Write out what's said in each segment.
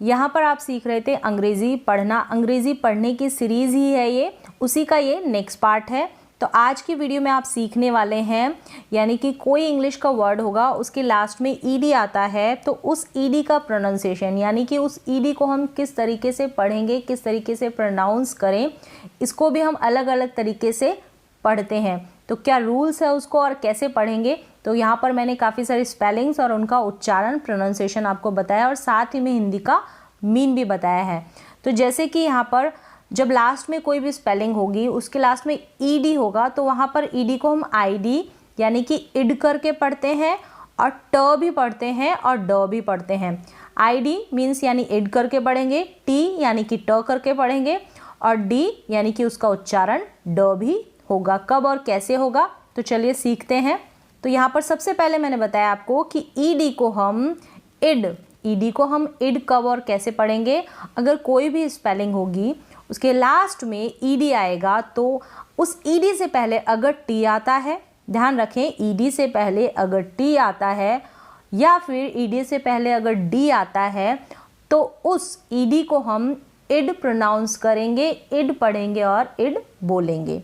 यहाँ पर आप सीख रहे थे अंग्रेज़ी पढ़ना। अंग्रेज़ी पढ़ने की सीरीज़ ही है ये, उसी का ये नेक्स्ट पार्ट है। तो आज की वीडियो में आप सीखने वाले हैं, यानी कि कोई इंग्लिश का वर्ड होगा उसके लास्ट में ईडी आता है, तो उस ईडी का प्रोनाउंसिएशन, यानी कि उस ईडी को हम किस तरीके से पढ़ेंगे, किस तरीके से प्रोनाउंस करें, इसको भी हम अलग अलग तरीके से पढ़ते हैं। तो क्या रूल्स है उसको और कैसे पढ़ेंगे, तो यहाँ पर मैंने काफ़ी सारे स्पेलिंग्स और उनका उच्चारण, प्रोनाउंसिएशन आपको बताया और साथ ही में हिंदी का मीन भी बताया है। तो जैसे कि यहाँ पर जब लास्ट में कोई भी स्पेलिंग होगी उसके लास्ट में ईडी होगा, तो वहाँ पर ईडी को हम आईडी यानी कि इड करके पढ़ते हैं और ट भी पढ़ते हैं और ड भी पढ़ते हैं। आईडी मीन्स यानी इड करके पढ़ेंगे, टी यानी कि ट करके पढ़ेंगे और डी यानी कि उसका उच्चारण ड भी होगा। कब और कैसे होगा, तो चलिए सीखते हैं। तो यहाँ पर सबसे पहले मैंने बताया आपको कि ईडी को हम इड कब और कैसे पढ़ेंगे। अगर कोई भी स्पेलिंग होगी उसके लास्ट में ईडी आएगा, तो उस ईडी से पहले अगर टी आता है, ध्यान रखें, ईडी से पहले अगर टी आता है या फिर ईडी से पहले अगर डी आता है, तो उस ईडी को हम इड प्रोनाउंस करेंगे, इड पढ़ेंगे और इड बोलेंगे।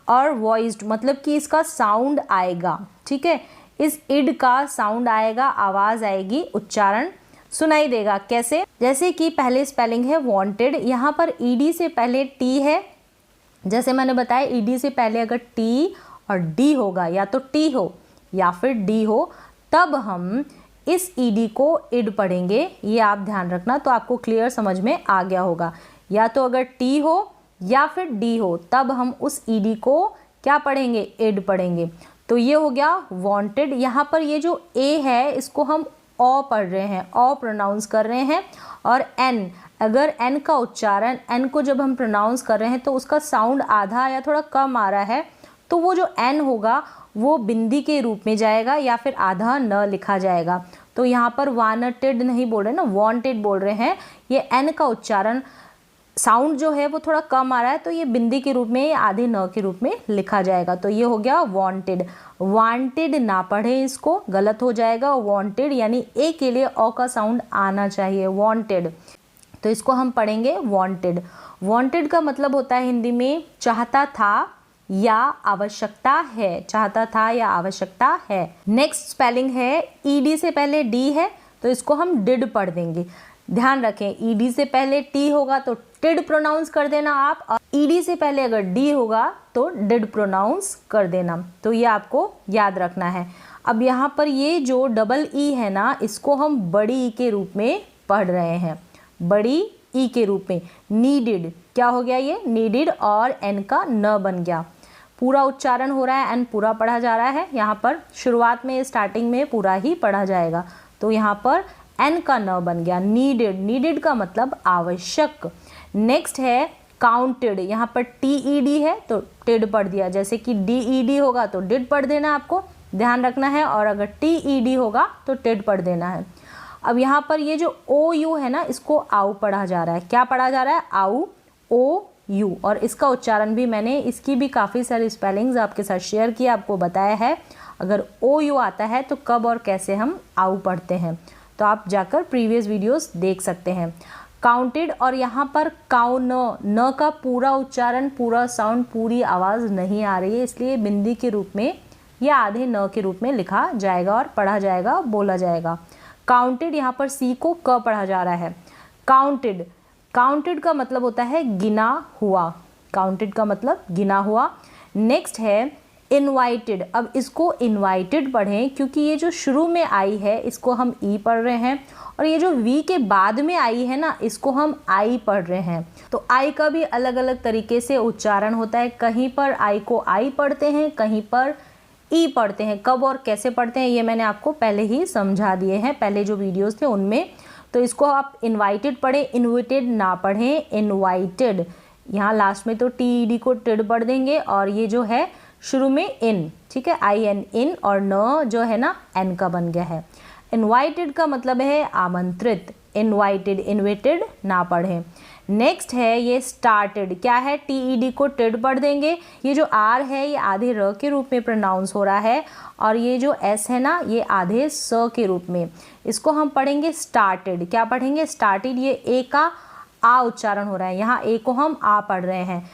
और वॉइस्ड मतलब कि इसका साउंड आएगा, ठीक है, इस इड का साउंड आएगा, आवाज़ आएगी, उच्चारण सुनाई देगा। कैसे? जैसे कि पहले स्पेलिंग है वांटेड, यहाँ पर ईडी से पहले टी है। जैसे मैंने बताया ईडी से पहले अगर टी और डी होगा, या तो टी हो या फिर डी हो, तब हम इस ईडी को इड पढ़ेंगे। ये आप ध्यान रखना, तो आपको क्लियर समझ में आ गया होगा। या तो अगर टी हो या फिर डी हो, तब हम उस ईडी को क्या पढ़ेंगे, इड पढ़ेंगे। तो ये हो गया वांटेड। यहाँ पर ये जो ए है इसको हम ओ पढ़ रहे हैं, ओ प्रोनाउंस कर रहे हैं। और एन, अगर एन का उच्चारण, एन को जब हम प्रोनाउंस कर रहे हैं तो उसका साउंड आधा या थोड़ा कम आ रहा है, तो वो जो एन होगा वो बिंदी के रूप में जाएगा या फिर आधा न लिखा जाएगा। तो यहाँ पर वांटेड नहीं बोल रहे ना, वांटेड बोल रहे हैं। ये एन का उच्चारण साउंड जो है वो थोड़ा कम आ रहा है, तो ये बिंदी के रूप में, आधे न के रूप में लिखा जाएगा। तो ये हो गया वांटेड। वांटेड ना पढ़े, इसको गलत हो जाएगा। वांटेड यानी ए के लिए ओ का साउंड आना चाहिए, वांटेड, तो इसको हम पढ़ेंगे वांटेड। वांटेड का मतलब होता है हिंदी में चाहता था या आवश्यकता है, चाहता था या आवश्यकता है। नेक्स्ट स्पेलिंग है ईडी से पहले डी है, तो इसको हम डिड पढ़ देंगे। ध्यान रखें, ईडी से पहले टी होगा तो टिड प्रोनाउंस कर देना आप, और ईडी से पहले अगर डी होगा तो डिड प्रोनाउंस कर देना। तो ये आपको याद रखना है। अब यहाँ पर ये जो डबल ई है ना, इसको हम बड़ी ई के रूप में पढ़ रहे हैं, बड़ी ई के रूप में। नीडिड, क्या हो गया ये, नीडिड, और एन का न बन गया। पूरा उच्चारण हो रहा है, एन पूरा पढ़ा जा रहा है। यहाँ पर शुरुआत में, स्टार्टिंग में पूरा ही पढ़ा जाएगा। तो यहाँ पर एन का न बन गया, नीडेड। नीडेड का मतलब आवश्यक। नेक्स्ट है काउंटेड, यहाँ पर टी ई डी है तो टिड पढ़ दिया। जैसे कि डी ई डी होगा तो डिड पढ़ देना, आपको ध्यान रखना है, और अगर टी ई डी होगा तो टिड पढ़ देना है। अब यहाँ पर ये जो ओ यू है ना, इसको आउ पढ़ा जा रहा है। क्या पढ़ा जा रहा है, आउ, ओ यू। और इसका उच्चारण भी मैंने, इसकी भी काफ़ी सारी स्पेलिंग्स आपके साथ शेयर किया, आपको बताया है। अगर ओ यू आता है तो कब और कैसे हम आउ पढ़ते हैं, तो आप जाकर प्रीवियस वीडियोस देख सकते हैं। काउंटेड, और यहाँ पर काउ न का पूरा उच्चारण, पूरा साउंड, पूरी आवाज़ नहीं आ रही है, इसलिए बिंदी के रूप में या आधे न के रूप में लिखा जाएगा और पढ़ा जाएगा, बोला जाएगा। काउंटेड, यहाँ पर सी को क पढ़ा जा रहा है। काउंटेड, काउंटेड का मतलब होता है गिना हुआ, काउंटेड का मतलब गिना हुआ। नेक्स्ट है इनवाइटेड। अब इसको इनवाइटेड पढ़ें, क्योंकि ये जो शुरू में आई है इसको हम ई पढ़ रहे हैं, और ये जो वी के बाद में आई है ना, इसको हम आई पढ़ रहे हैं। तो आई का भी अलग अलग तरीके से उच्चारण होता है। कहीं पर आई को आई पढ़ते हैं, कहीं पर ई पढ़ते हैं। कब और कैसे पढ़ते हैं ये मैंने आपको पहले ही समझा दिए हैं, पहले जो वीडियोस थे उनमें। तो इसको आप इनवाइटेड पढ़ें, इनविटेड ना पढ़ें, इनवाइटेड। यहाँ लास्ट में तो टी ई डी को टिड पढ़ देंगे, और ये जो है शुरू में इन, ठीक है, आई एन, इन, और न जो है ना एन का बन गया है। इनवाइटेड का मतलब है आमंत्रित। इनवाइटेड, इनविटेड ना पढ़ें। नेक्स्ट है ये स्टार्टेड, क्या है, टीईडी को टिड पढ़ देंगे। ये जो आर है ये आधे र के रूप में प्रोनाउंस हो रहा है और ये जो एस है ना ये आधे स के रूप में, इसको हम पढ़ेंगे स्टार्टेड। क्या पढ़ेंगे, स्टार्टेड। ये ए का आ उच्चारण हो रहा है, यहाँ ए को हम आ पढ़ रहे हैं।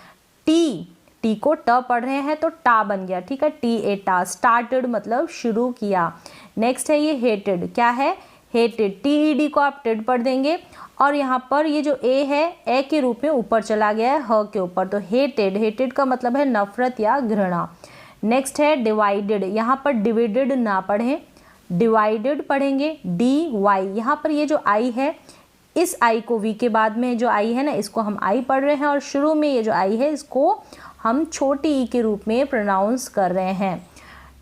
टी को ट पढ़ रहे हैं तो टा बन गया, ठीक है, टी ए टा। स्टार्टेड मतलब शुरू किया। नेक्स्ट है ये हेटेड, क्या है, हेटेड। टीईडी को आप टिड पढ़ देंगे और यहाँ पर ये जो ए है ए के रूप में ऊपर चला गया है ह के ऊपर, तो हेटेड। हेटेड का मतलब है नफरत या घृणा। नेक्स्ट है डिवाइडेड, यहाँ पर डिवाइडेड ना पढ़ें, डिवाइडेड पढ़ेंगे डी वाई। यहाँ पर ये जो आई है इस आई को वी के बाद में जो आई है ना इसको हम आई पढ़ रहे हैं और शुरू में ये जो आई है इसको हम छोटी ई के रूप में प्रोनाउंस कर रहे हैं।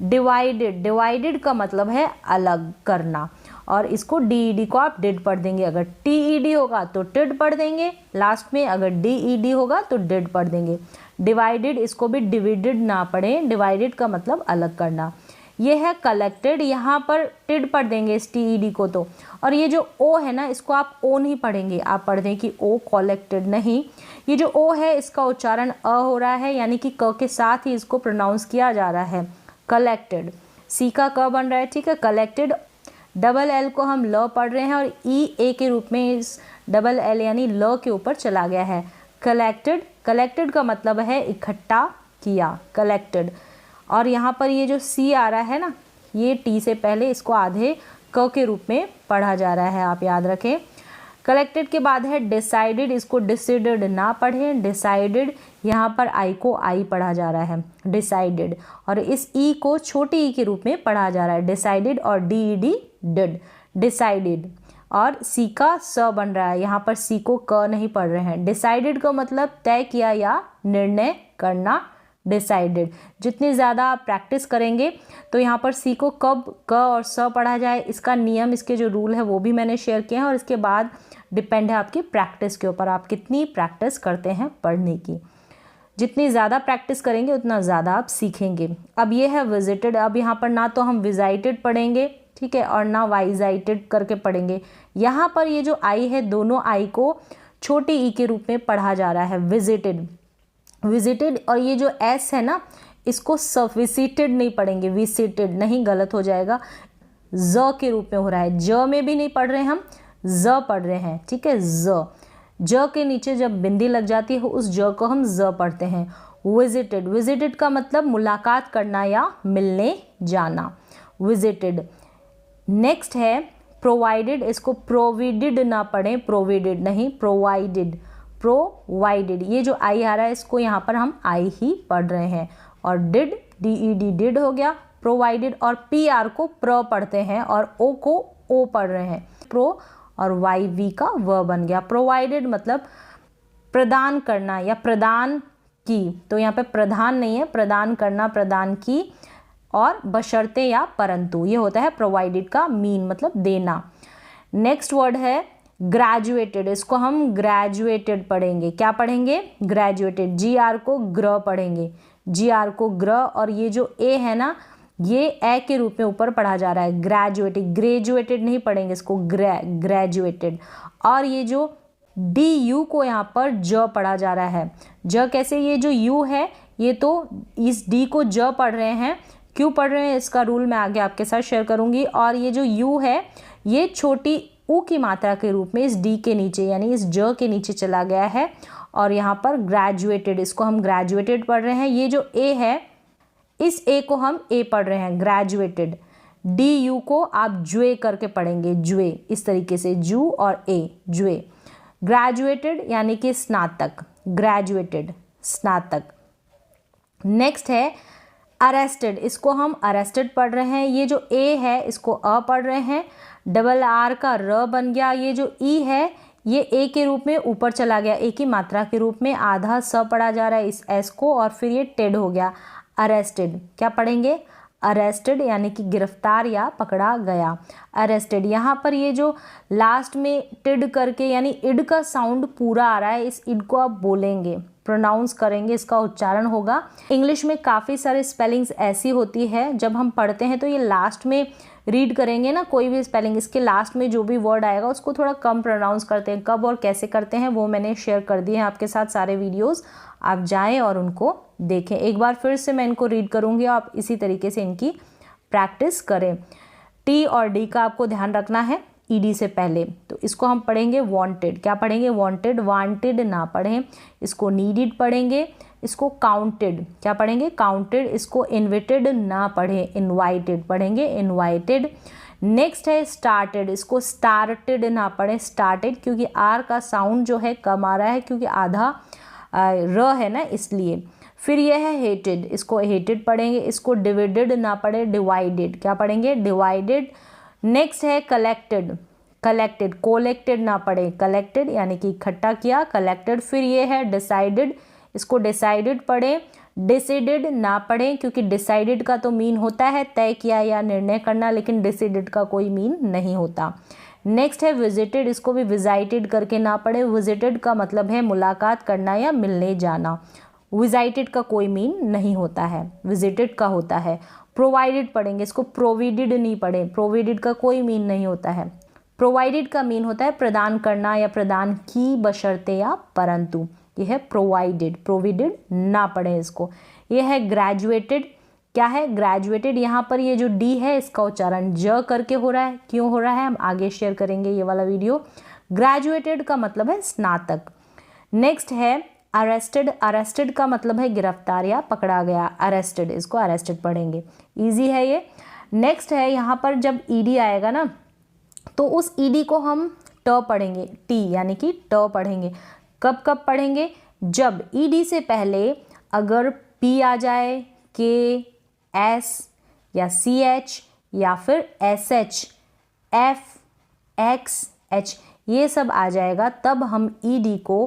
डिवाइडेड, डिवाइडेड का मतलब है अलग करना और इसको डीईडी को आप डिड पढ़ देंगे। अगर टीईडी होगा तो टिड पढ़ देंगे लास्ट में, अगर डीईडी होगा तो डिड पढ़ देंगे। डिवाइडेड, इसको भी डिविडेड ना पढ़ें, डिवाइडेड का मतलब अलग करना। ये है कलेक्टेड, यहाँ पर टिड पढ़ देंगे इस टीईडी को तो। और ये जो ओ है ना इसको आप ओ नहीं पढ़ेंगे, आप पढ़ दें कि ओ कलेक्टेड नहीं। ये जो ओ है इसका उच्चारण अ हो रहा है यानी कि क के साथ ही इसको प्रोनाउंस किया जा रहा है। कलेक्टेड, सी का क बन रहा है, ठीक है। कलेक्टेड, डबल एल को हम ल पढ़ रहे हैं और ई ए के रूप में इस डबल एल यानी ल के ऊपर चला गया है। कलेक्टेड, कलेक्टेड का मतलब है इकट्ठा किया, कलेक्टेड। और यहाँ पर ये जो सी आ रहा है ना ये टी से पहले इसको आधे क के रूप में पढ़ा जा रहा है, आप याद रखें। कलेक्टेड के बाद है डिसाइडेड, इसको डिसाइडेड ना पढ़ें, डिसाइडेड। यहाँ पर आई को आई पढ़ा जा रहा है, डिसाइडेड। और इस ई को छोटी ई के रूप में पढ़ा जा रहा है, डिसाइडेड। और डीईडी डिड, डिसाइडेड। और सी का स बन रहा है, यहाँ पर सी को क नहीं पढ़ रहे हैं। डिसाइडेड का मतलब तय किया या निर्णय करना, डिसाइडेड। जितनी ज़्यादा आप प्रैक्टिस करेंगे तो यहाँ पर सी को कब क और स पढ़ा जाए इसका नियम, इसके जो रूल है वो भी मैंने शेयर किए हैं। और इसके बाद डिपेंड है आपकी प्रैक्टिस के ऊपर, आप कितनी प्रैक्टिस करते हैं पढ़ने की। जितनी ज़्यादा प्रैक्टिस करेंगे उतना ज़्यादा आप सीखेंगे। अब ये है विजिटेड, अब यहाँ पर ना तो हम विजाइटेड पढ़ेंगे, ठीक है, और ना वाइजाइटेड करके पढ़ेंगे। यहाँ पर ये जो आई है दोनों आई को छोटी ई के रूप में पढ़ा जा रहा है, विजिटेड, विजिटेड। और ये जो एस है ना इसको विजिटेड नहीं पढ़ेंगे, विजिटेड नहीं, गलत हो जाएगा, ज के रूप में हो रहा है। ज में भी नहीं पढ़ रहे हम, ज पढ़ रहे हैं, ठीक है। ज के नीचे जब बिंदी लग जाती है उस ज को हम ज पढ़ते हैं। विजिटेड, विजिटेड का मतलब मुलाकात करना या मिलने जाना, विजिटेड। नेक्स्ट है प्रोवाइडेड, इसको प्रोविडेड ना पढ़ें, प्रोविडेड नहीं, प्रोवाइडेड, प्रोवाइडेड। ये जो आई आ रहा है इसको यहाँ पर हम आई ही पढ़ रहे हैं। और डिड, डीईडी डिड हो गया, प्रोवाइडेड। और पी आर को प्र पढ़ते हैं और ओ को ओ पढ़ रहे हैं, प्रो। और वाई वी का व बन गया। प्रोवाइडेड मतलब प्रदान करना या प्रदान की, तो यहाँ पे प्रधान नहीं है, प्रदान करना, प्रदान की। और बशर्ते या परंतु, ये होता है प्रोवाइडेड का मीन, मतलब देना। नेक्स्ट वर्ड है ग्रेजुएटेड, इसको हम ग्रेजुएटेड पढ़ेंगे। क्या पढ़ेंगे, ग्रेजुएटेड। जी आर को ग्र पढ़ेंगे, जी आर को ग्र। और ये जो ए है ना ये ए के रूप में ऊपर पढ़ा जा रहा है, ग्रेजुएटेड, ग्रेजुएटेड नहीं पढ़ेंगे इसको, ग्रेजुएटेड। और ये जो डी यू को यहाँ पर ज पढ़ा जा रहा है, ज कैसे, ये जो यू है ये तो इस डी को ज पढ़ रहे हैं, क्यों पढ़ रहे हैं इसका रूल मैं आगे आपके साथ शेयर करूंगी। और ये जो यू है ये छोटी ऊ की मात्रा के रूप में इस डी के नीचे यानी इस ज के नीचे चला गया है। और यहाँ पर ग्रेजुएटेड, इसको हम ग्रेजुएटेड पढ़ रहे हैं। ये जो ए है इस ए को हम ए पढ़ रहे हैं, ग्रेजुएटेड। डी यू को आप जुए करके पढ़ेंगे, जुए, इस तरीके से जू और ए, जुए। ग्रेजुएटेड यानी कि स्नातक, ग्रेजुएटेड, स्नातक। नेक्स्ट है अरेस्टेड, इसको हम अरेस्टेड पढ़ रहे हैं। ये जो ए है इसको अ पढ़ रहे हैं, डबल आर का र बन गया। ये जो ई है ये ए के रूप में ऊपर चला गया, ए की मात्रा के रूप में आधा स पढ़ा जा रहा है इस एस को, और फिर ये टेड हो गया, अरेस्टेड। क्या पढ़ेंगे, अरेस्टेड यानी कि गिरफ्तार या पकड़ा गया, अरेस्टेड। यहाँ पर ये जो लास्ट में टिड करके यानी इड का साउंड पूरा आ रहा है, इस इड को आप बोलेंगे, प्रोनाउंस करेंगे, इसका उच्चारण होगा। इंग्लिश में काफ़ी सारे स्पेलिंग्स ऐसी होती है जब हम पढ़ते हैं तो ये लास्ट में रीड करेंगे ना कोई भी स्पेलिंग, इसके लास्ट में जो भी वर्ड आएगा उसको थोड़ा कम प्रोनाउंस करते हैं। कब और कैसे करते हैं वो मैंने शेयर कर दिए हैं आपके साथ सारे वीडियोस, आप जाएं और उनको देखें। एक बार फिर से मैं इनको रीड करूँगी, आप इसी तरीके से इनकी प्रैक्टिस करें। टी और डी का आपको ध्यान रखना है ईडी से पहले, तो इसको हम पढ़ेंगे वांटेड। क्या पढ़ेंगे? वांटेड। वांटेड ना पढ़ें, इसको नीडेड पढ़ेंगे। इसको काउंटेड, क्या पढ़ेंगे? काउंटेड। इसको इन्विटेड ना पढ़ें, इनवाइटेड पढ़ेंगे, इनवाइटेड। नेक्स्ट है स्टार्टेड, इसको स्टार्टेड ना पढ़ें, स्टार्टेड, क्योंकि आर का साउंड जो है कम आ रहा है क्योंकि आधा र है ना, इसलिए। फिर यह है हेटेड, इसको हेटेड पढ़ेंगे। इसको डिवाइडेड ना पढ़ें, डिवाइडेड। क्या पढ़ेंगे? डिवाइडेड। नेक्स्ट है कलेक्टेड, कलेक्टेड। कोलेक्टेड ना पढ़े, कलेक्टेड यानी कि इकट्ठा किया, कलेक्टेड। फिर ये है डिसाइडेड, इसको डिसाइडेड पढ़ें। डिसाइडेड ना पढ़ें क्योंकि डिसाइडेड का तो मीन होता है तय किया या निर्णय करना, लेकिन डिसाइडेड का कोई मीन नहीं होता। नेक्स्ट है विजिटेड, इसको भी विजिटेड करके ना पढ़े। विजिटेड का मतलब है मुलाकात करना या मिलने जाना, विजिटेड का कोई मीन नहीं होता है, विजिटेड का होता है। प्रोवाइडेड पढ़ेंगे, इसको प्रोविडेड नहीं पढ़ें, प्रोविडेड का कोई मीन नहीं होता है। प्रोवाइडेड का मीन होता है प्रदान करना या प्रदान की बशर्ते या परंतु, यह है प्रोवाइडेड। प्रोविडेड ना पढ़ें इसको। यह है ग्रेजुएटेड। क्या है? ग्रेजुएटेड। यहाँ पर ये जो डी है इसका उच्चारण ज करके हो रहा है, क्यों हो रहा है हम आगे शेयर करेंगे ये वाला वीडियो। ग्रेजुएटेड का मतलब है स्नातक। नेक्स्ट है अरेस्टेड। अरेस्टेड का मतलब है गिरफ्तार या पकड़ा गया, अरेस्टेड, इसको अरेस्टेड पढ़ेंगे, इजी है ये। नेक्स्ट है यहाँ पर जब ईडी आएगा ना तो उस ईडी को हम ट पढ़ेंगे, टी यानी कि ट पढ़ेंगे। कब कब पढ़ेंगे? जब ईडी से पहले अगर पी आ जाए, के, एस या सी एच या फिर S H, F, x, H ये सब आ जाएगा, तब हम ईडी को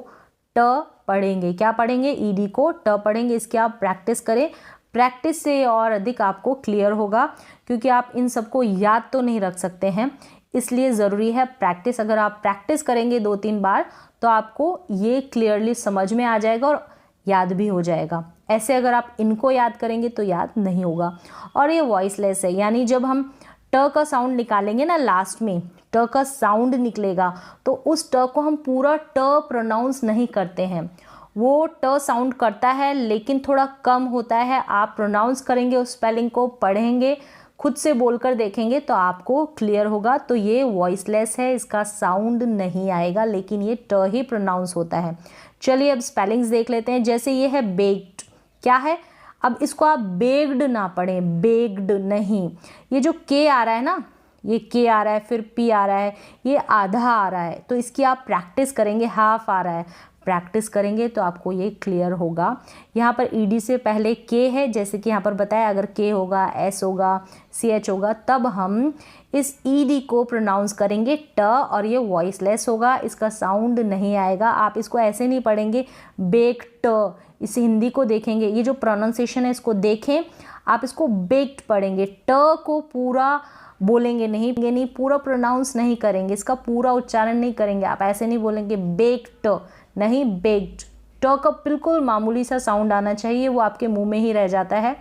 ट पढ़ेंगे। क्या पढ़ेंगे? ईडी को ट पढ़ेंगे। इसकी आप प्रैक्टिस करें, प्रैक्टिस से और अधिक आपको क्लियर होगा, क्योंकि आप इन सबको याद तो नहीं रख सकते हैं, इसलिए ज़रूरी है प्रैक्टिस। अगर आप प्रैक्टिस करेंगे 2-3 बार तो आपको ये क्लियरली समझ में आ जाएगा और याद भी हो जाएगा। ऐसे अगर आप इनको याद करेंगे तो याद नहीं होगा। और ये वॉइसलेस है, यानी जब हम ट का साउंड निकालेंगे ना, लास्ट में ट का साउंड निकलेगा तो उस ट को हम पूरा ट प्रोनाउंस नहीं करते हैं, वो ट साउंड करता है लेकिन थोड़ा कम होता है। आप प्रोनाउंस करेंगे, उस स्पेलिंग को पढ़ेंगे, खुद से बोलकर देखेंगे तो आपको क्लियर होगा। तो ये वॉइसलेस है, इसका साउंड नहीं आएगा लेकिन ये ट ही प्रोनाउंस होता है। चलिए अब स्पेलिंग्स देख लेते हैं। जैसे ये है बेक्ड, क्या है? अब इसको आप बेक्ड ना पढ़ें, बेक्ड नहीं। ये जो के आ रहा है ना, ये के आ रहा है, फिर पी आ रहा है, ये आधा आ रहा है, तो इसकी आप प्रैक्टिस करेंगे। हाफ आ रहा है, प्रैक्टिस करेंगे तो आपको ये क्लियर होगा। यहाँ पर ईडी से पहले के है, जैसे कि यहाँ पर बताया, अगर के होगा, एस होगा, सी एच होगा, तब हम इस ईडी को प्रोनाउंस करेंगे ट, और ये वॉइसलेस होगा, इसका साउंड नहीं आएगा। आप इसको ऐसे नहीं पढ़ेंगे बेक्ड, इस हिंदी को देखेंगे, ये जो प्रोनाउंसिएशन है इसको देखें, आप इसको बेक्ड पढ़ेंगे, ट को पूरा बोलेंगे नहीं, पूरा प्रोनाउंस नहीं करेंगे, इसका पूरा उच्चारण नहीं करेंगे। आप ऐसे नहीं बोलेंगे बेक्ड, नहीं बेक्ड। ट का बिल्कुल मामूली सा साउंड आना चाहिए, वो आपके मुंह में ही रह जाता है,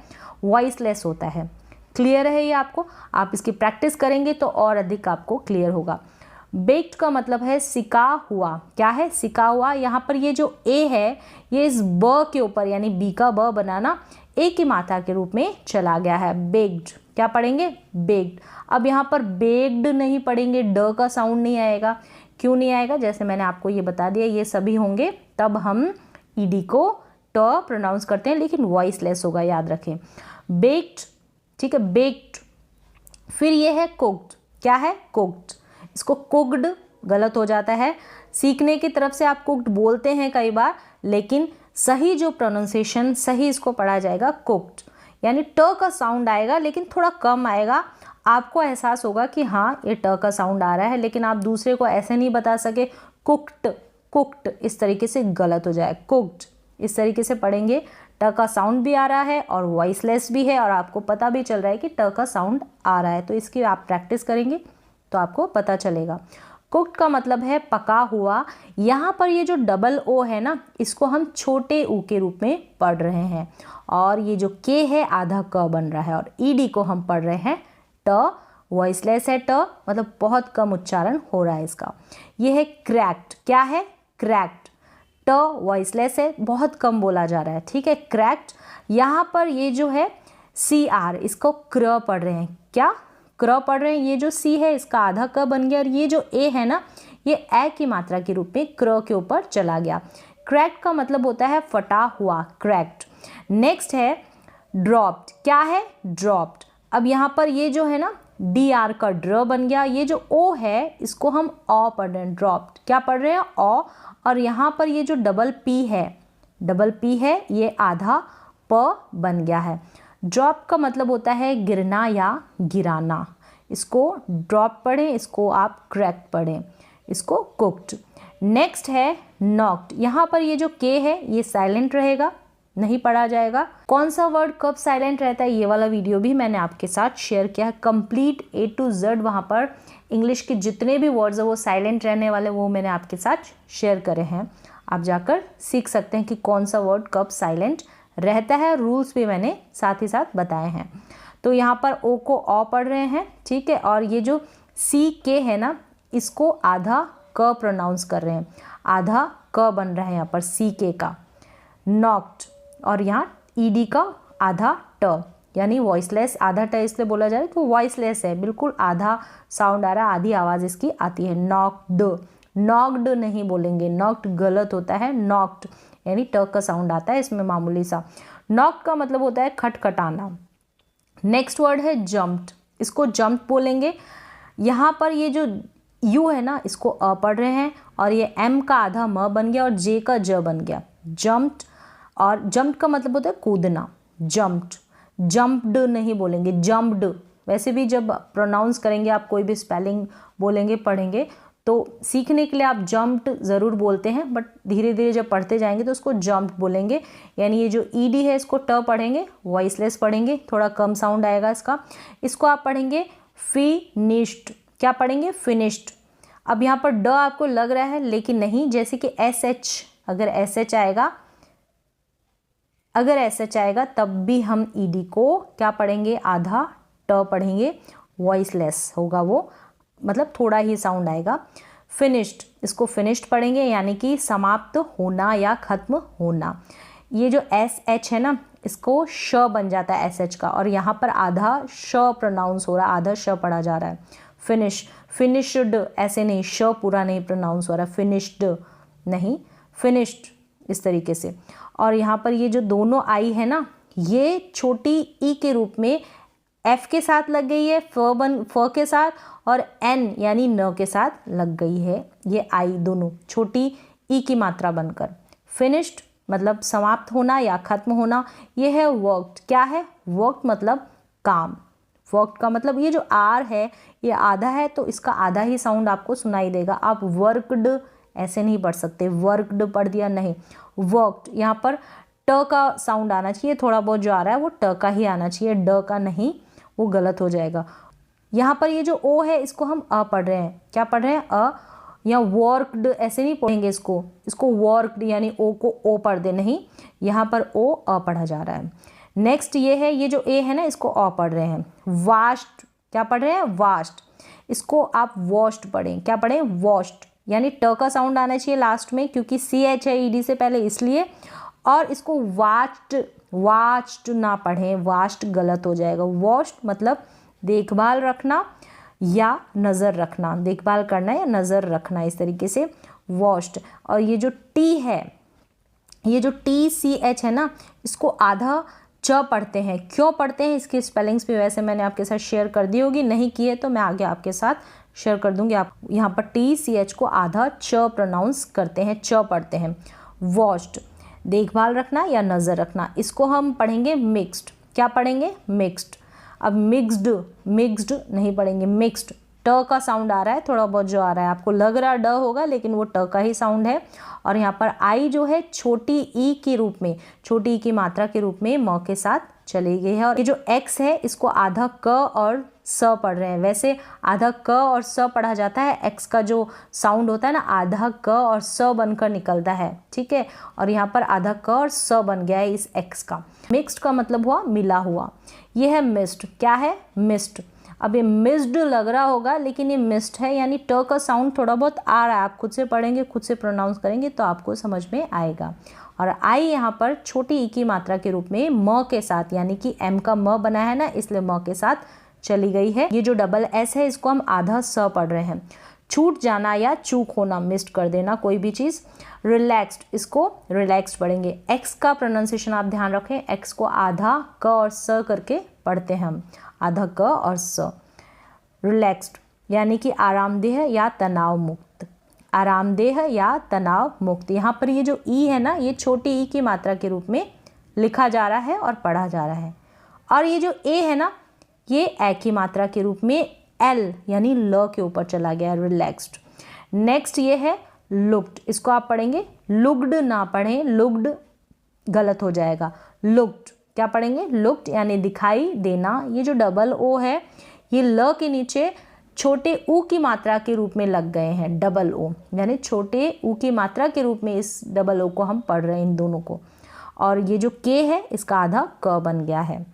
वॉइसलेस होता है। क्लियर है ये आपको? आप इसकी प्रैक्टिस करेंगे तो और अधिक आपको क्लियर होगा। बेक्ड का मतलब है सिका हुआ। क्या है? सिका हुआ। यहाँ पर ये जो ए है ये इस ब के ऊपर, यानी बी का ब बनाना, ए की मात्रा के रूप में चला गया है, बेक्ड। क्या पढ़ेंगे? बेक्ड। अब यहाँ पर बेक्ड नहीं पढ़ेंगे, ड का साउंड नहीं आएगा। क्यों नहीं आएगा? जैसे मैंने आपको ये बता दिया, ये सभी होंगे तब हम ईडी को ट प्रोनाउंस करते हैं, लेकिन वॉइसलेस होगा, याद रखें। बेक्ड, ठीक है, बेक्ड। फिर ये है कुक्ड। क्या है? कुक्ड। इसको कुक्ड गलत हो जाता है, सीखने की तरफ से आप कुक्ड बोलते हैं कई बार, लेकिन सही जो प्रोनाउंसिएशन सही इसको पढ़ा जाएगा कुक्ड, यानी ट का साउंड आएगा लेकिन थोड़ा कम आएगा। आपको एहसास होगा कि हाँ ये ट का साउंड आ रहा है, लेकिन आप दूसरे को ऐसे नहीं बता सके कुक्ड, कुक्ड, इस तरीके से गलत हो जाए, कुक्ड। इस तरीके से पढ़ेंगे, ट का साउंड भी आ रहा है और वॉइसलेस भी है, और आपको पता भी चल रहा है कि ट का साउंड आ रहा है, तो इसकी आप प्रैक्टिस करेंगे तो आपको पता चलेगा। कुक्ड का मतलब है पका हुआ। यहाँ पर ये जो डबल ओ है ना, इसको हम छोटे ऊ के रूप में पढ़ रहे हैं, और ये जो के है आधा क बन रहा है, और ईडी को हम पढ़ रहे हैं ट, वॉइसलेस है ट, मतलब बहुत कम उच्चारण हो रहा है इसका। ये है क्रैक्ड, क्या है क्रैक्ड, ट वॉइसलेस है, बहुत कम बोला जा रहा है, ठीक है क्रैक्ड। यहाँ पर ये जो है सी आर, इसको क्र पढ़ रहे हैं, क्या क्र पढ़ रहे हैं, ये जो सी है इसका आधा क बन गया और ये जो ए है ना ये ए की मात्रा के रूप में क्र के ऊपर चला गया। क्रैक्ड का मतलब होता है फटा हुआ, क्रैक्ड। नेक्स्ट है ड्रॉप्ड, क्या है ड्रॉप्ड। अब यहाँ पर ये जो है ना डी आर का ड्र बन गया, ये जो ओ है इसको हम ऑ पढ़ रहे हैं, ड्रॉप्ड क्या पढ़ रहे हैं ऑ। और यहाँ पर ये जो डबल पी है ये आधा प बन गया है। ड्रॉप का मतलब होता है गिरना या गिराना, इसको ड्रॉप पढ़ें, इसको आप क्रैक्ड पढ़ें, इसको कुक्ड। नेक्स्ट है नॉक्ड, यहाँ पर ये जो के है ये साइलेंट रहेगा, नहीं पढ़ा जाएगा। कौन सा वर्ड कब साइलेंट रहता है ये वाला वीडियो भी मैंने आपके साथ शेयर किया है, कंप्लीट A to Z वहाँ पर इंग्लिश के जितने भी वर्ड्स है वो साइलेंट रहने वाले वो मैंने आपके साथ शेयर करे हैं। आप जाकर सीख सकते हैं कि कौन सा वर्ड कब साइलेंट रहता है, रूल्स भी मैंने साथ ही साथ बताए हैं। तो यहाँ पर ओ को ऑ पढ़ रहे हैं, ठीक है, और ये जो सी के है ना इसको आधा क प्रोनाउंस कर रहे हैं, आधा क बन रहा है यहाँ पर सी के का। नॉक्ड और यहाँ ईडी का आधा ट, यानी वॉइसलेस, आधा ट इसलिए बोला जा रहा है कि वॉइसलेस है, बिल्कुल आधा साउंड आ रहा है, आधी आवाज़ इसकी आती है। नॉक्ड, नॉक्ड नहीं बोलेंगे, नॉक्ड गलत होता है, नॉक्ड यानी ट का साउंड आता है इसमें मामूली सा। नॉक का मतलब होता है खटखटाना। नेक्स्ट वर्ड है जम्प्ड, इसको जम्प बोलेंगे। यहाँ पर ये जो यू है ना इसको अ पढ़ रहे हैं और ये एम का आधा म बन गया और जे का ज बन गया, जम्प्ड। और जम्प्ड का मतलब होता है कूदना, जम्प्ड, जम्प्ड नहीं बोलेंगे, जम्प्ड। वैसे भी जब प्रोनाउंस करेंगे आप कोई भी स्पेलिंग बोलेंगे पढ़ेंगे तो सीखने के लिए आप जम्प्ड ज़रूर बोलते हैं, बट धीरे धीरे जब पढ़ते जाएंगे तो उसको जम्प्ड बोलेंगे। यानी ये जो ईडी है इसको ट पढ़ेंगे, वॉइसलेस पढ़ेंगे, थोड़ा कम साउंड आएगा इसका। इसको आप पढ़ेंगे फिनिश्ड, क्या पढ़ेंगे फिनिश्ड। अब यहाँ पर ड आपको लग रहा है लेकिन नहीं, जैसे कि एस एच, अगर एस एच आएगा तब भी हम ईडी को क्या पढ़ेंगे, आधा ट पढ़ेंगे, वॉइसलेस होगा वो, मतलब थोड़ा ही साउंड आएगा। फिनिश्ड, इसको फिनिश्ड पढ़ेंगे यानी कि समाप्त होना या खत्म होना। ये जो एस एच है ना इसको श बन जाता है एस एच का और यहाँ पर आधा श प्रोनाउंस हो रहा है, आधा श पढ़ा जा रहा है। फिनिश, फिनिश्ड ऐसे नहीं, श पूरा नहीं प्रोनाउंस हो रहा है, फिनिश्ड नहीं, फिनिश्ड इस तरीके से। और यहाँ पर ये जो दोनों आई है ना ये छोटी ई के रूप में एफ के साथ लग गई है, फ के साथ, और एन यानी न के साथ लग गई है ये आई, दोनों छोटी ई की मात्रा बनकर। फिनिश्ड मतलब समाप्त होना या खत्म होना। ये है वर्क्ड, क्या है वर्क्ड मतलब काम। वर्क्ड का मतलब ये जो आर है ये आधा है तो इसका आधा ही साउंड आपको सुनाई देगा, आप वर्कड ऐसे नहीं पढ़ सकते, वर्कड पढ़ दिया नहीं, वर्क्ड। यहाँ पर ट का साउंड आना चाहिए, थोड़ा बहुत जो आ रहा है वो ट का ही आना चाहिए, ड का नहीं, वो गलत हो जाएगा। यहाँ पर ये जो ओ है इसको हम अ पढ़ रहे हैं, क्या पढ़ रहे हैं अ, या वर्कड ऐसे नहीं पढ़ेंगे इसको वर्कड यानी ओ को ओ पढ़ दे, नहीं, यहाँ पर ओ अ पढ़ा जा रहा है। नेक्स्ट ये है, ये जो ए है ना इसको अ पढ़ रहे हैं। वाश्ड, क्या पढ़ रहे हैं वाश्ड, इसको आप वॉश्ड पढ़ें, क्या पढ़ें वॉश्ड, यानी ट का साउंड आना चाहिए लास्ट में क्योंकि सी एच है ईडी से पहले इसलिए। और इसको वाच्ड ना पढ़ें, वाश्ड गलत हो जाएगा। वॉश्ड मतलब देखभाल रखना या नज़र रखना, देखभाल करना या नज़र रखना, इस तरीके से वॉश्ड। और ये जो टी है, ये जो टी सी एच है ना इसको आधा च पढ़ते हैं। क्यों पढ़ते हैं इसकी स्पेलिंग्स भी वैसे मैंने आपके साथ शेयर कर दी होगी, नहीं की है तो मैं आगे आपके साथ शेयर कर दूंगी। आप यहाँ पर टी सी एच को आधा च प्रोनाउंस करते हैं, च पढ़ते हैं। वॉश्ड देखभाल रखना या नज़र रखना। इसको हम पढ़ेंगे मिक्स्ड, क्या पढ़ेंगे मिक्स्ड। अब मिक्स्ड नहीं पढ़ेंगे, मिक्स्ड ट का साउंड आ रहा है, थोड़ा बहुत जो आ रहा है आपको लग रहा ड होगा लेकिन वो ट का ही साउंड है। और यहाँ पर आई जो है छोटी ई के रूप में, छोटी ई की मात्रा के रूप में म के साथ चली गई है। और ये जो एक्स है इसको आधा क और स पढ़ रहे हैं। वैसे आधा क और स पढ़ा जाता है, एक्स का जो साउंड होता है ना आधा क और स बनकर निकलता है, ठीक है। और यहाँ पर आधा क और स बन गया है इस एक्स का। मिक्स्ड का मतलब हुआ मिला हुआ। ये है मिस्ड, क्या है मिस्ड। अब ये मिस्ड लग रहा होगा लेकिन ये मिस्ड है, यानी ट का साउंड थोड़ा बहुत आ रहा है। आप खुद से पढ़ेंगे, खुद से प्रोनाउंस करेंगे तो आपको समझ में आएगा। और आई यहाँ पर छोटी ई की मात्रा के रूप में म के साथ, यानी कि एम का म बना है ना, इसलिए म के साथ चली गई है। ये जो डबल एस है इसको हम आधा स पढ़ रहे हैं। छूट जाना या चूक होना, मिस्ड कर देना कोई भी चीज़। रिलैक्स्ड, इसको रिलैक्स्ड पढ़ेंगे। एक्स का प्रोनाउंसिएशन आप ध्यान रखें, एक्स को आधा क और स करके पढ़ते हैं हम, आधा क और स। रिलैक्स्ड यानी कि आरामदेह या तनाव मुक्त, आरामदेह या तनाव मुक्त। यहाँ पर ये जो ई है ना, ये छोटी ई की मात्रा के रूप में लिखा जा रहा है और पढ़ा जा रहा है। और ये जो ए है ना, ये ए की मात्रा के रूप में एल यानी ल के ऊपर चला गया, रिलैक्स्ड। नेक्स्ट ये है लुक्ड, इसको आप पढ़ेंगे लुक्ड ना पढ़ें, लुक्ड गलत हो जाएगा। लुक्ड क्या पढ़ेंगे, लुक्ड यानी दिखाई देना। ये जो डबल ओ है ये ल के नीचे छोटे ऊ की मात्रा के रूप में लग गए हैं, डबल ओ यानी छोटे ऊ की मात्रा के रूप में इस डबल ओ को हम पढ़ रहे हैं, इन दोनों को। और ये जो के है इसका आधा क बन गया है।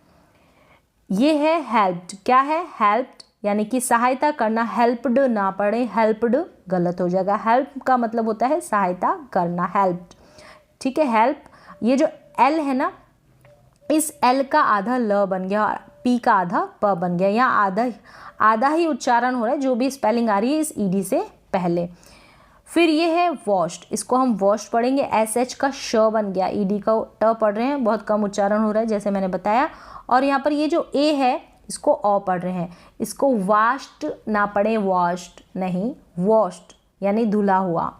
ये है हेल्प्ड, क्या है, हेल्प्ड यानी कि सहायता करना। हेल्प्ड ना पढ़े, हेल्प्ड गलत हो जाएगा। हेल्प का मतलब होता है सहायता करना, हेल्प्ड, ठीक है, हेल्प। ये जो एल है ना, इस एल का आधा ल बन गया और पी का आधा प बन गया। यहाँ आधा ही उच्चारण हो रहा है, जो भी स्पेलिंग आ रही है इस ईडी से पहले। फिर ये है वॉश्ड, इसको हम वॉश्ड पढ़ेंगे। एस एच का श बन गया, ईडी का ट पढ़ रहे हैं, बहुत कम उच्चारण हो रहा है जैसे मैंने बताया। और यहाँ पर ये जो ए है इसको ओ पढ़ रहे हैं, इसको वाश्ड ना पढ़े, वॉश्ड नहीं, वॉश्ड यानी धुला हुआ।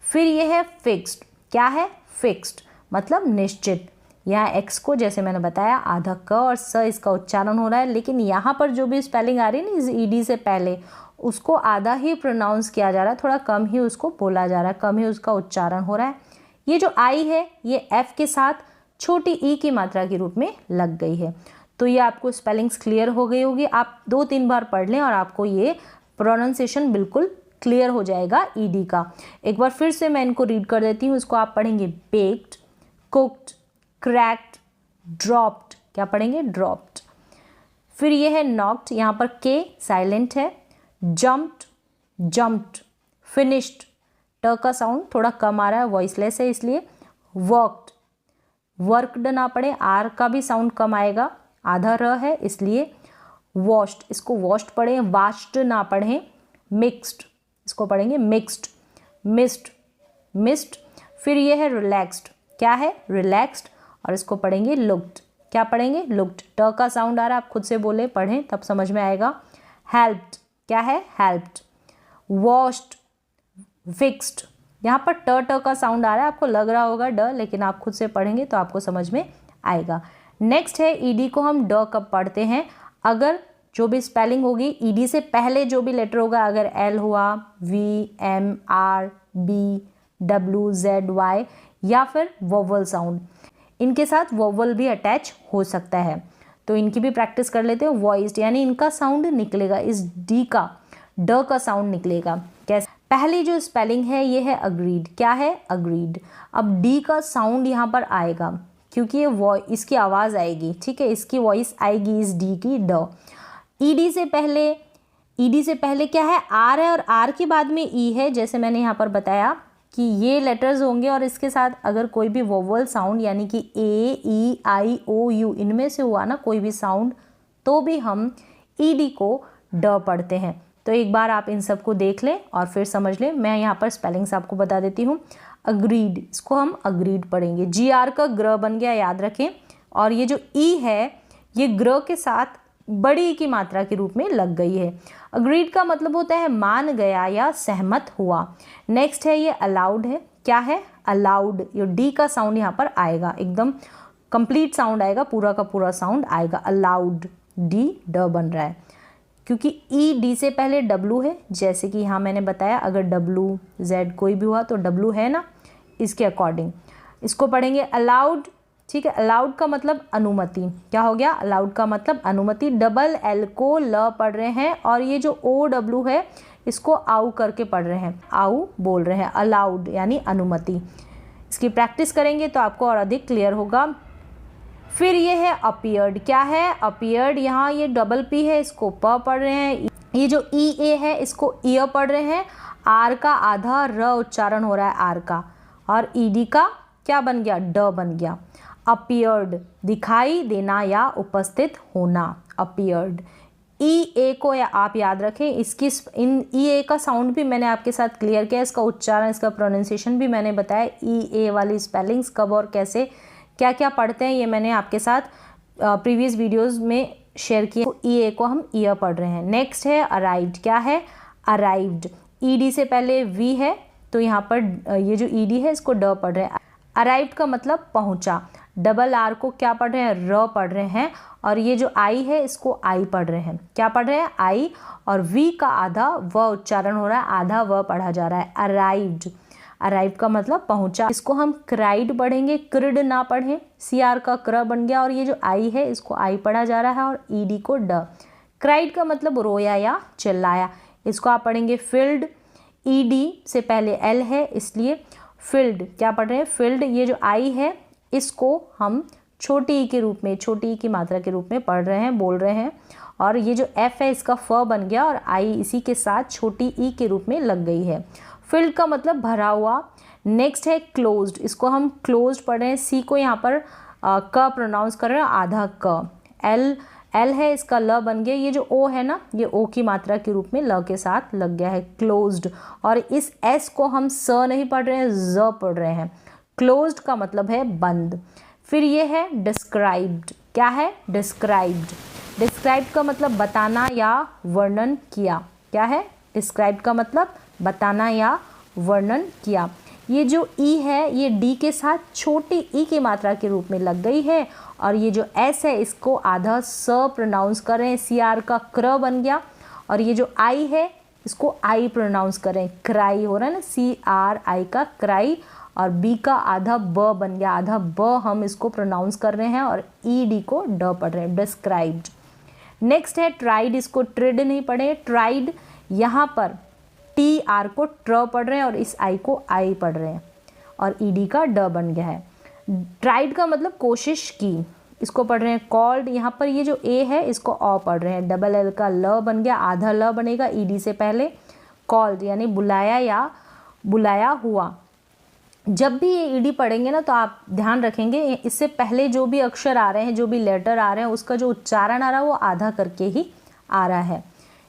फिर ये है फिक्स्ड, क्या है, फिक्स्ड मतलब निश्चित। यहाँ एक्स को जैसे मैंने बताया आधा क और स इसका उच्चारण हो रहा है, लेकिन यहाँ पर जो भी स्पेलिंग आ रही है ना इस ईडी से पहले, उसको आधा ही प्रोनाउंस किया जा रहा है, थोड़ा कम ही उसको बोला जा रहा है, कम ही उसका उच्चारण हो रहा है। ये जो आई है ये एफ के साथ छोटी ई की मात्रा के रूप में लग गई है। तो ये आपको स्पेलिंग्स क्लियर हो गई होगी। आप 2-3 बार पढ़ लें और आपको ये प्रोनाउंसिएशन बिल्कुल क्लियर हो जाएगा ईडी का। एक बार फिर से मैं इनको रीड कर देती हूँ। इसको आप पढ़ेंगे बेक्ड, कुक्ड, क्रैक्ड, ड्रॉप्ड, क्या पढ़ेंगे, ड्रॉप्ड। फिर ये है नॉक्ड, यहाँ पर के साइलेंट है। जम्प्ड, जम्प्ड, फिनिश्ड, ट का साउंड थोड़ा कम आ रहा है, वॉइसलेस है इसलिए। वर्कड, वर्कड ना पढ़े, आर का भी साउंड कम आएगा, आधा र है इसलिए। वॉश्ड, इसको वॉश्ड पढ़ें, वाश्ड ना पढ़ें। मिक्स्ड, इसको पढ़ेंगे मिक्स्ड। Missed, missed. फिर ये है रिलैक्स्ड, क्या है, रिलैक्स्ड, और इसको पढ़ेंगे लुक्ड, क्या पढ़ेंगे, लुक्ड। ट का साउंड आ रहा है, आप खुद से बोले पढ़ें तब समझ में आएगा। हेल्प्ड, क्या है, हेल्प्ड। वॉश्ड, फिक्स्ड, यहाँ पर ट का साउंड आ रहा है, आपको लग रहा होगा ड, लेकिन आप खुद से पढ़ेंगे तो आपको समझ में आएगा। नेक्स्ट है ईडी को हम ड कब पढ़ते हैं, अगर जो भी स्पेलिंग होगी ईडी से पहले जो भी लेटर होगा, अगर एल हुआ, V, M, R, B, W, Z, Y, या फिर वोवल साउंड, इनके साथ वोवल भी अटैच हो सकता है, तो इनकी भी प्रैक्टिस कर लेते हैं। वॉइस्ड यानी इनका साउंड निकलेगा, इस डी का ड का साउंड निकलेगा। कैसे, पहली जो स्पेलिंग है ये है अग्रीड, क्या है, अग्रीड। अब डी का साउंड यहाँ पर आएगा क्योंकि ये इसकी आवाज़ आएगी, ठीक है, इसकी वॉइस आएगी इस डी की, ड। ईडी से पहले क्या है, आर है, और आर के बाद में ई है, जैसे मैंने यहाँ पर बताया कि ये लेटर्स होंगे और इसके साथ अगर कोई भी वोवल साउंड यानी कि ए, ई, आई, ओ, यू, इनमें से हुआ ना कोई भी साउंड, तो भी हम ईडी को ड पढ़ते हैं। तो एक बार आप इन सब को देख लें और फिर समझ लें। मैं यहाँ पर स्पेलिंग्स आपको बता देती हूँ। अग्रीड, इसको हम अग्रीड पढ़ेंगे। जी आर का ग्र बन गया, याद रखें। और ये जो ई है ये ग्र के साथ बड़ी ई की मात्रा के रूप में लग गई है। अग्रीड का मतलब होता है मान गया या सहमत हुआ। नेक्स्ट है ये अलाउड है, क्या है, अलाउड। ये डी का साउंड यहाँ पर आएगा, एकदम कंप्लीट साउंड आएगा, पूरा का पूरा साउंड आएगा। अलाउड, डी ड बन रहा है क्योंकि ई डी से पहले डब्लू है, जैसे कि यहाँ मैंने बताया अगर डब्लू जेड कोई भी हुआ तो डब्लू है ना, इसके अकॉर्डिंग इसको पढ़ेंगे अलाउड, ठीक है। अलाउड का मतलब अनुमति, क्या हो गया, अलाउड का मतलब अनुमति। डबल एल को ल पढ़ रहे हैं और ये जो ओ डब्लू है इसको आउ करके पढ़ रहे हैं, आउ बोल रहे हैं, अलाउड यानी अनुमति। इसकी प्रैक्टिस करेंगे तो आपको और अधिक क्लियर होगा। फिर ये है अपीयर्ड। क्या है अपीयर्ड, यहाँ ये डबल पी है, इसको प पढ़ रहे हैं। ये जो ई ए है इसको ईयर पढ़ रहे हैं। आर का आधा र उच्चारण हो रहा है आर का, और ईडी का क्या बन गया, ड बन गया। अपीयर्ड दिखाई देना या उपस्थित होना, अपीयर्ड। ई ए को या आप याद रखें, इसकी इन ई ए का साउंड भी मैंने आपके साथ क्लियर किया, इसका उच्चारण, इसका प्रोनाउंसिएशन भी मैंने बताया। ई ए वाली स्पेलिंग्स कब और कैसे क्या क्या पढ़ते हैं ये मैंने आपके साथ प्रीवियस वीडियोस में शेयर किए। ई ए को हम ईयर पढ़ रहे हैं। नेक्स्ट है अराइव्ड। क्या है अराइव्ड, ईडी से पहले वी है तो यहाँ पर ये जो ईडी है इसको ड पढ़ रहे हैं। अराइव्ड का मतलब पहुँचा। डबल आर को क्या पढ़ रहे हैं, र पढ़ रहे हैं, और ये जो आई है इसको आई पढ़ रहे हैं। क्या पढ़ रहे हैं, आई, और वी का आधा व उच्चारण हो रहा है, आधा व पढ़ा जा रहा है। अराइव्ड, अराइव का मतलब पहुंचा। इसको हम क्राइड पढ़ेंगे, क्रिड ना पढ़ें, सी आर का क्र बन गया, और ये जो आई है इसको आई पढ़ा जा रहा है, और ईडी को ड। क्राइड का मतलब रोया या चिल्लाया, इसको आप पढ़ेंगे फिल्ड। ईडी से पहले एल है इसलिए फिल्ड। क्या पढ़ रहे हैं, फिल्ड। ये जो आई है इसको हम छोटी ई के रूप में, छोटी ई की मात्रा के रूप में पढ़ रहे हैं, बोल रहे हैं, और ये जो एफ है इसका फ बन गया, और आई इसी के साथ छोटी ई के रूप में लग गई है। फिल्ड का मतलब भरा हुआ। नेक्स्ट है क्लोज्ड, इसको हम क्लोज्ड पढ़ रहे हैं। सी को यहाँ पर क प्रोनाउंस कर रहे हैं, आधा क। एल है इसका ल बन गया। ये जो ओ है ना, ये ओ की मात्रा के रूप में ल के साथ लग गया है, क्लोज्ड। और इस एस को हम स नहीं पढ़ रहे हैं, ज पढ़ रहे हैं। क्लोज्ड का मतलब है बंद। फिर ये है डिस्क्राइब्ड। क्या है डिस्क्राइब्ड, डिस्क्राइब का मतलब बताना या वर्णन किया। क्या है डिस्क्राइब का मतलब बताना या वर्णन किया। ये जो ई है ये डी के साथ छोटी ई की मात्रा के रूप में लग गई है, और ये जो एस है इसको आधा स प्रोनाउंस कर रहे हैं, सी आर का क्र बन गया, और ये जो आई है इसको आई प्रोनाउंस करें, क्राई हो रहा है ना, सी आर आई का क्राई, और बी का आधा ब बन गया, आधा ब हम इसको प्रोनाउंस कर रहे हैं, और ई डी को ड पढ़ रहे हैं, डिस्क्राइब्ड। नेक्स्ट है ट्राइड, इसको ट्रिड नहीं पढ़े, ट्राइड। यहाँ पर टी आर को ट्र पढ़ रहे हैं, और इस आई को आई पढ़ रहे हैं, और ई डी का ड बन गया है। ट्राइड का मतलब कोशिश की, इसको पढ़ रहे हैं कॉल्ड। यहाँ पर ये जो ए है इसको ऑ पढ़ रहे हैं, डबल एल का ल बन गया, आधा ल बनेगा ई डी से पहले। कॉल्ड यानी बुलाया या बुलाया हुआ। जब भी ये ईडी पढ़ेंगे ना तो आप ध्यान रखेंगे इससे पहले जो भी अक्षर आ रहे हैं, जो भी लेटर आ रहे हैं, उसका जो उच्चारण आ रहा है वो आधा करके ही आ रहा है,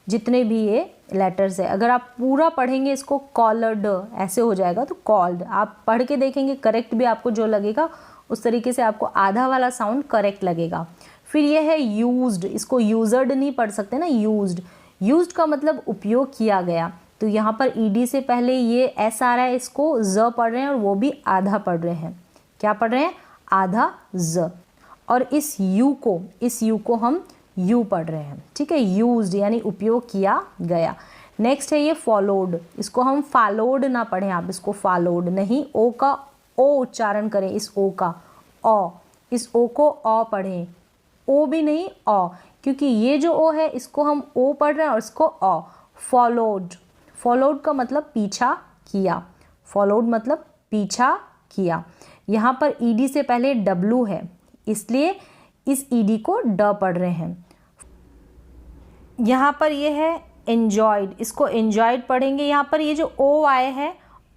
जितने भी ये लेटर्स है। अगर आप पूरा पढ़ेंगे इसको कॉलर्ड ऐसे हो जाएगा, तो कॉल्ड आप पढ़ के देखेंगे, करेक्ट भी आपको जो लगेगा उस तरीके से आपको आधा वाला साउंड करेक्ट लगेगा। फिर ये है यूज्ड, इसको यूजर्ड नहीं पढ़ सकते ना, यूज्ड। यूज्ड का मतलब उपयोग किया गया, तो यहाँ पर ईडी से पहले ये एस आ रहा है, इसको ज पढ़ रहे हैं, और वो भी आधा पढ़ रहे हैं। क्या पढ़ रहे हैं, आधा ज। और इस यू को हम यू पढ़ रहे हैं, ठीक है, यूज्ड यानी उपयोग किया गया। नेक्स्ट है ये फॉलोड, इसको हम फॉलोड ना पढ़ें, आप इसको फॉलोड नहीं, ओ का ओ उच्चारण करें, इस ओ का ओ, इस ओ को ओ पढ़ें, ओ भी नहीं ओ, क्योंकि ये जो ओ है इसको हम ओ पढ़ रहे हैं और इसको ओ। फॉलोड, फॉलोड का मतलब पीछा किया, फॉलोड मतलब पीछा किया। यहाँ पर ईडी से पहले डब्लू है इसलिए इस ईडी को ड पढ़ रहे हैं। यहाँ पर ये है एन्जॉयड, इसको एन्जॉयड पढ़ेंगे। यहाँ पर ये जो ओ आए है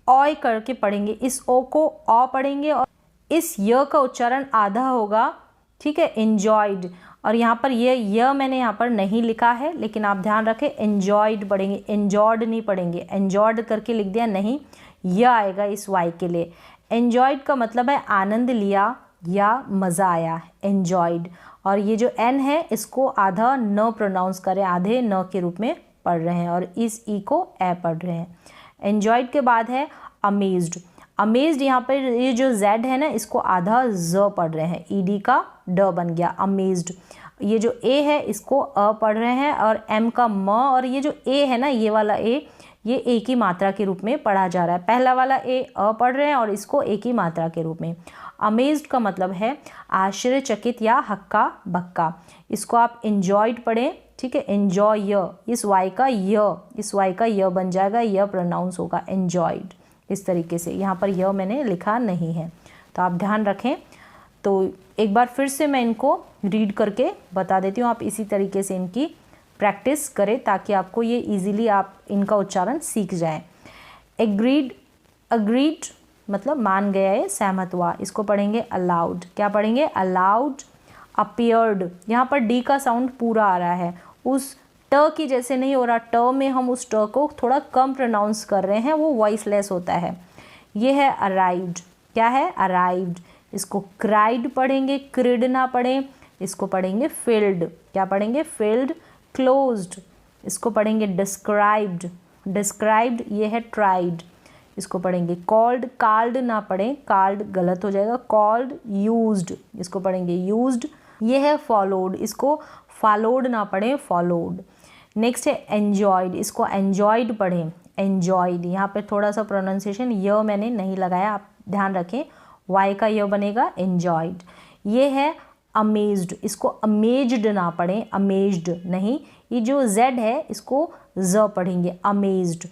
ऑय करके पढ़ेंगे, इस ओ को ऑ पढ़ेंगे, और इस य का उच्चारण आधा होगा, ठीक है, एन्जॉयड। और यहाँ पर ये मैंने यहाँ पर नहीं लिखा है, लेकिन आप ध्यान रखें एन्जॉयड पढ़ेंगे, एन्जॉयड नहीं पढ़ेंगे, एन्जॉयड करके लिख दिया नहीं, यह आएगा इस वाई के लिए। एन्जॉयड का मतलब है आनंद लिया या मज़ा आया, एन्जॉयड। और ये जो एन है इसको आधा न प्रोनाउंस करें, आधे न के रूप में पढ़ रहे हैं, और इस ई को ए पढ़ रहे हैं। एन्जॉयड के बाद है अमेज्ड। अमेज्ड यहाँ पर ये जो जेड है ना इसको आधा ज पढ़ रहे हैं, ईडी का ड बन गया, अमेज्ड। ये जो ए है इसको अ पढ़ रहे हैं, और एम का म, और ये जो ए है ना ये वाला ए, ये ए की मात्रा के रूप में पढ़ा जा रहा है। पहला वाला ए अ पढ़ रहे हैं और इसको ए की मात्रा के रूप में। अमेज्ड का मतलब है आश्चर्यचकित या हक्का बक्का, इसको आप एन्जॉयड पढ़ें, ठीक है, एन्जॉय, इस वाई का य बन जाएगा, य प्रोनाउंस होगा एन्जॉयड, इस तरीके से। यहाँ पर य मैंने लिखा नहीं है, तो आप ध्यान रखें। तो एक बार फिर से मैं इनको रीड करके बता देती हूँ, आप इसी तरीके से इनकी प्रैक्टिस करें ताकि आपको ये इजीली आप इनका उच्चारण सीख जाएं। एग्रीड, अग्रीड मतलब मान गया है, सहमत हुआ, इसको पढ़ेंगे अलाउड। क्या पढ़ेंगे? अलाउड। अपीयर्ड, यहाँ पर डी का साउंड पूरा आ रहा है, उस ट की जैसे नहीं हो रहा, ट में हम उस ट को थोड़ा कम प्रोनाउंस कर रहे हैं, वो वॉइसलेस होता है। ये है अराइव्ड। क्या है? अराइव्ड। इसको क्राइड पढ़ेंगे, क्रिड ना पढ़ें, इसको पढ़ेंगे फिल्ड। क्या पढ़ेंगे? फिल्ड। क्लोज्ड, इसको पढ़ेंगे डिस्क्राइब्ड। डिस्क्राइब्ड ये है ट्राइड, इसको पढ़ेंगे कॉल्ड। कार्ड ना पढ़ें, कार्ड गलत हो जाएगा, कॉल्ड। यूज्ड, इसको पढ़ेंगे यूज्ड। ये है फॉलोड, इसको फॉलोड ना पढ़ें, फॉलोड। नेक्स्ट है एन्जॉयड, इसको एन्जॉयड पढ़ें, एन्जॉयड। यहाँ पे थोड़ा सा प्रोनाउंसिएशन य मैंने नहीं लगाया, आप ध्यान रखें, वाई का य बनेगा एन्जॉयड। ये है अमेज्ड, इसको अमेज्ड ना पढ़ें, अमेज्ड नहीं। ये जो जेड है इसको ज पढ़ेंगे, अमेज्ड।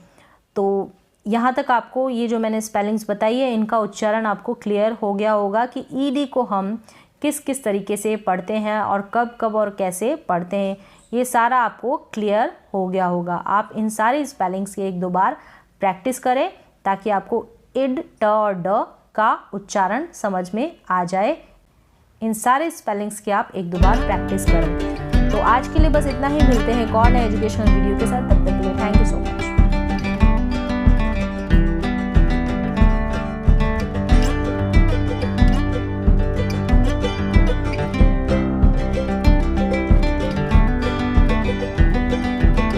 तो यहाँ तक आपको ये जो मैंने स्पेलिंग्स बताई है इनका उच्चारण आपको क्लियर हो गया होगा कि ईडी को हम किस किस तरीके से पढ़ते हैं और कब कब और कैसे पढ़ते हैं, ये सारा आपको क्लियर हो गया होगा। आप इन सारी स्पेलिंग्स की एक दो बार प्रैक्टिस करें ताकि आपको इड, ट और ड का उच्चारण समझ में आ जाए। इन सारे स्पेलिंग्स की आप एक दो बार प्रैक्टिस करें। तो आज के लिए बस इतना ही, मिलते हैं एक और नए एजुकेशनल वीडियो के साथ, तब तक के लिए थैंक यू सो मच।